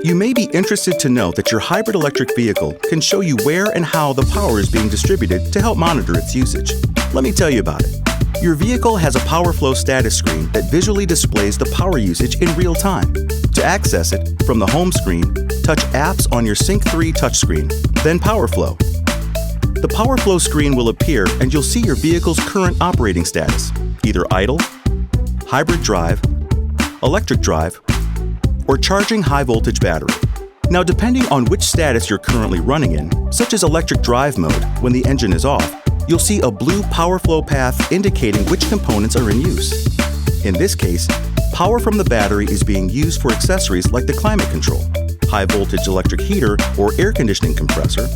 You may be interested to know that your hybrid electric vehicle can show you where and how the power is being distributed to help monitor its usage. Let me tell you about it. Your vehicle has a power flow status screen that visually displays the power usage in real time. To access it, from the home screen, touch Apps on your Sync 3 touchscreen, then Power Flow. The Power Flow screen will appear and you'll see your vehicle's current operating status, either idle, hybrid drive, electric drive, or charging high-voltage battery. Now, depending on which status you're currently running in, such as electric drive mode when the engine is off, you'll see a blue power flow path indicating which components are in use. In this case, power from the battery is being used for accessories like the climate control, high-voltage electric heater or air conditioning compressor,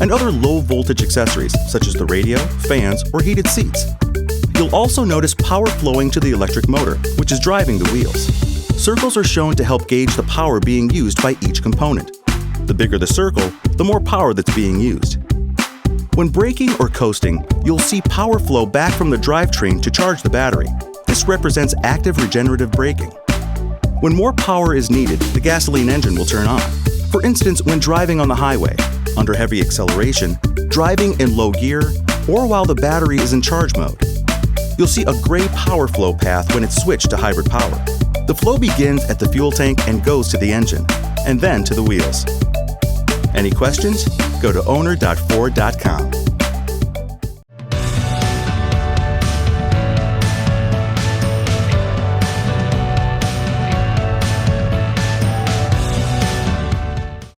and other low-voltage accessories such as the radio, fans, or heated seats. You'll also notice power flowing to the electric motor, which is driving the wheels. Circles are shown to help gauge the power being used by each component. The bigger the circle, the more power that's being used. When braking or coasting, you'll see power flow back from the drivetrain to charge the battery. This represents active regenerative braking. When more power is needed, the gasoline engine will turn on. For instance, when driving on the highway, under heavy acceleration, driving in low gear, or while the battery is in charge mode. You'll see a gray power flow path when it's switched to hybrid power. The flow begins at the fuel tank and goes to the engine, and then to the wheels. Any questions? Go to owner.ford.com.